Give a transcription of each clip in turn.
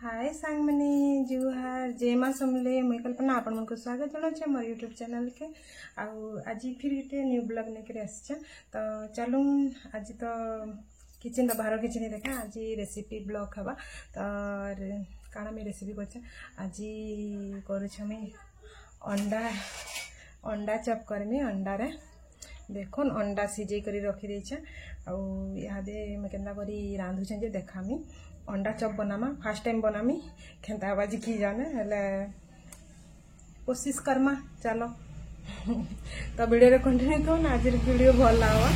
हाय सांग मने जुहार जय माँ समले मुई कल्पना आपण मन को स्वागत जनाचे मोर यूट्यूब चैनल के आज फिर गोटे न्यू ब्लॉग लेकर आसछे। तो चलू आज तो किचन बाहर किचन देखा आज रेसिपी ब्लॉग हवा। तो काना मैं रेसिपी करछे आज करूछ मैं अंडा अंडा चॉप करमी। अंडा रे देखुन अंडा सिझे करी रखी देछे आउ यादे मैं केनता करी रांधुछे जे देखामी। अंडा चॉप बनामा फर्स्ट टाइम बनामी केनता बाजी की जाने हेले कोशिश करमा चलो। तो वीडियो रे कंटिन्यू तो आज वीडियो भल लागवा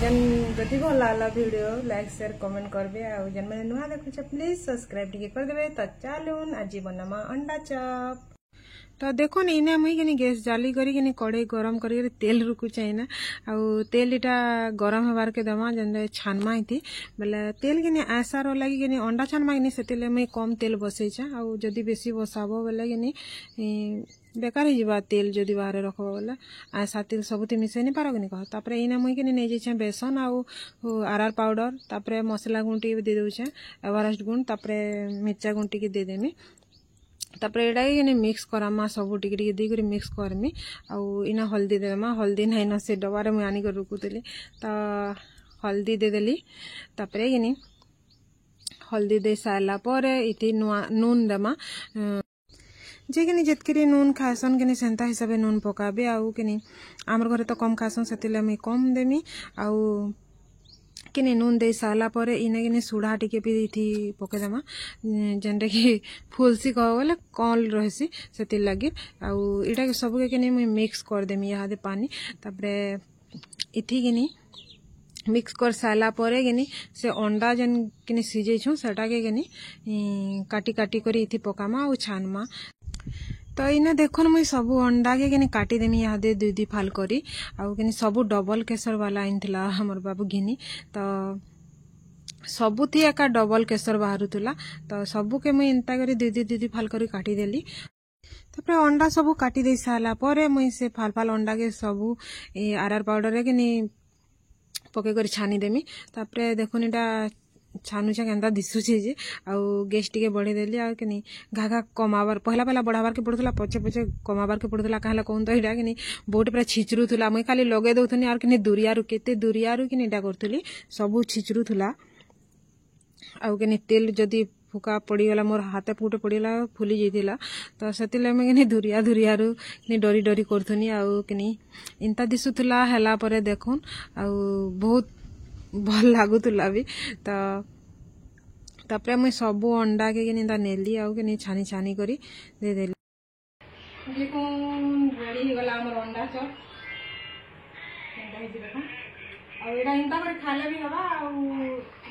जन जदि भल लागला वीडियो लाइक शेयर कमेंट करबे जन मैंने नुआ देखुछे प्लीज सब्सक्राइब टिके कर देबे। तो चलून आज बनामा अंडा चॉप। तो देखो इने मुई के गैस जाली करी के कड़े गरम करी तेल रुकुचे ना तेल इटा गरम होबार के दमा जन छानमा थी बोले तेल के ऐसा रो लगी के अंडा छानमा के से मुई कम तेल बसैछे जदि बेसी बसाबो बोले के बेकार ही तेल जदि बाहर रखब बोले ऐसा तेल सबुति मिसै नहीं पार कि कह। तापर इना मुई के नहीं जाइछे बेसन आर पाउडर तापर मसला गुण टी दे दउछे एवरेस्ट गुण तापर मिर्चा गुण टी दे देमी। तापर एटा के मिक्स करामा सब टिके दी करी मिक्स करमी इना हल्दी देमा हल्दी नहीं न से डबारे मुई आनी कर रुकुतली तो हल्दी दे देली। तापर के हल्दी दे सारा पर इति नून देमा जे के जितकरी नून खासन के सेंता हिसाब नून पकाबे के आमर घरे तो कम खासन से मुई कम देमी कि नून दे सारा पर इने कि सुढ़ा टिके भी थी पकेदेमा जेनटा कि फुलसी कह बोले कल रही से लगे आईटा के सब के मुई मिक्स करदेमी यहाँ पानी तापरे इथी कि मिक्स कर सारा पर कि से अंडा जेन कि सिझेछू सेटा के काटी काटी करी इथी पकामा और छानमा। तो इना देखो मुई सब अंडा के काटी देमी यहाँ दे दुई फाल करी सब डबल केसर वाला आनथिला हमर बाबू घिनी तो सबु थी एका डबल केसर बाहरुला तो सबू के मुई इंता करी दुई फाल करी काटी देली। तापर अंडा सबू काटी दे सारा पर मुई से फाल फाल अंडा के सबू आर पाउडर के पके कर छानी देमी। तापर देखुन इटा छानुछे केनता दिशुचे जे गैस टिके बढ़े देली कि घा घा कमाबार पहला पहला बढ़ाबार के पड़ुला पछे पछे कमाबार के पड़ुला कहला कहून तो इटा कि बहुत पूरा छिचरुला मुई खाली लगे दउथनी आर कि दूरियारू केते दूरियारू कि इटा करथुली सबू छिचरुला कि तेल जदि फुका पड़ीगला मोर हाथ फुटे पड़ीगला फुली जाइतिला तो सेतिले मैं कि दूरिया दूरियारू कि डरी डरी करथुनी कि इंता दिशुला हैला परे देखुन बहुत भल लागुला भी। तो तापर मुई सबू अंडा के नेली कि छानी छानी करी दे देली। देखुन रेडी हो गला हमर अंडा चॉप केनता हे देखा एटा इंता करे खाले भी हवा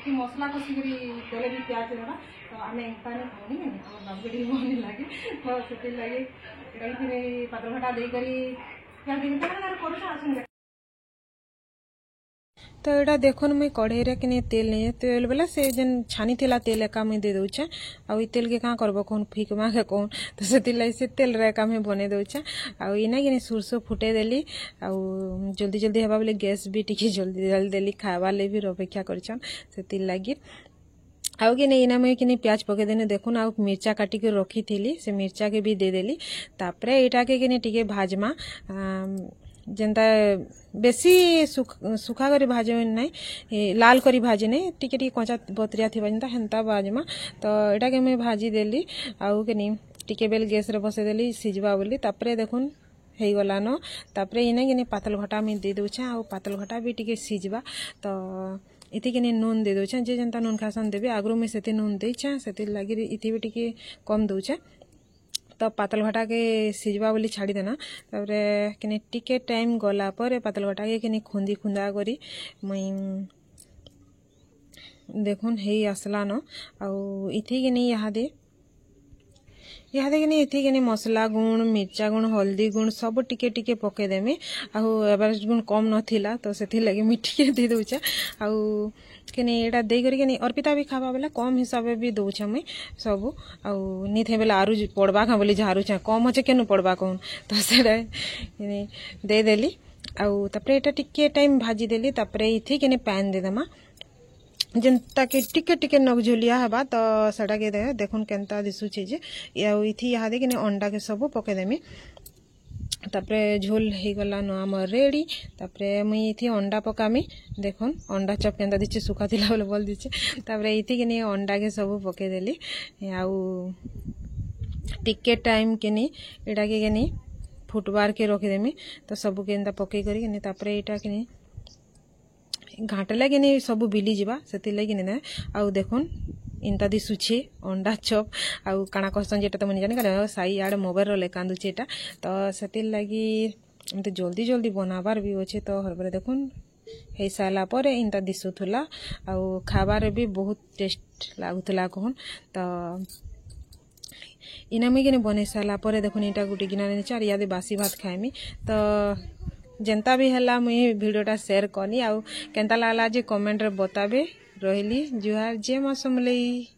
कि मसला कसी करी तेल भी प्याज हवा तो आमे इंता ने खानी हमर बाबू के बने लागे तो सेते लागे एटा फिर पात्र घटा दे करी क्या दिन का करू आसन। तो यहाँ देखुन मुई कढ़ई रे कि तेल नहीं तेल बोले से जेन छानी थिला तेल एका मुई दे दउछे तेल के क्या करबो कौन फिकमा के कौन तो से तेल रे एका मुई बने दउछे इना कि सुरसो फुटे देली जल्दी जल्दी हेबा बोले गैस भी टिके जल्दी जल्दी देली खावा ले भी अपेक्षा करछन से लगी कि इना मुई कि प्याज पके देने देखुन मिर्चा काटी के रखी थी से मिर्चा के भी दे देली। तापर एटा के टिके भाजमा जेनता बेसी सुखा करी भाजे नहीं लाल करी भाजे नहीं टिके टिके कच्चा बतरिया थी जेनता हेन्ता भाजमा तो एटा के मुई भाजी देली कि टिके बेल गैस रे बसे देली सिझवा बोली। तापर देखुन हो गला न तापर इने कि पातल घटा मुई दे दउछे पातल घटा भी टिके सिझवा तो इति कि नून दे दउछे जे जेनता नून खासन देबे आगरू मुई सेते नून देछे सेति लागि इति भी टिके कम दउछे। तो पातल घटा के सिझवा बोली छाड़ी देना तापर कि टिके टाइम गला पर पातल घटा के कि खुंदी खुंदा करी मुई देखुन हे आसला न इथी कि यहाँ दे इथी कि मसला गुण मिर्चा गुण हल्दी गुण सब टिके टिके पके देमी एवरेस्ट गुण कम नथिला तो सेथि लगे मुई टिके दे दउछे कि एटा दे करी कि अर्पिता भी खावा बेला कम हिसाब भी दउछे मुई सब नी थे बेला आरु पड़बा का बोली झारुछे कम होचे केनु पड़बा कहून तो सेटा दे देली तापर एटा टिके टाइम भाजी देली। तापर इथी कि पैन दे देमा जेनता के टिके टिके नगझुलिया हवा तो सेटा के देखुन केनता दिसुचे जे इथि इहादे कि अंडा के सब पकेदेमी तापरे झोल हो गला न आमर रेडी तापरे मुई इथि अंडा पकामी देखुन अंडा चप केनता दिचे सुखा थिला बोले बोल दिचे तापरे इथि कि अंडा के सब पकेदेली आउ टिके टाइम के एटा के फुटबार के रखिदेमी तो सब केनता पकई करी तापरे एटा कि घाटले कि सब बिली जावा से लगे ना आउ देखुन इंता दिशुचे अंडा चप आउ काना कहसन जेटा तो मुझे जानी साई आड़े मोबाइल रे कांदुचे एटा तो से लगी मत जल्दी जल्दी बनाबार भी अच्छे तो हर देखुन हो सारा पर इंता दिशुला आउ खाबार भी बहुत टेस्ट लगुला कहन तो इना मुझे बन सारा पर देखुन यहाँ गोटे गिना चार याद बासी भात खाएमी तो जेंता भी है मुई वीडियोटा शेयर करनी आउ केंता लागला जे कमेंट रे बताबे रहिली जुहार जय मां समलेई।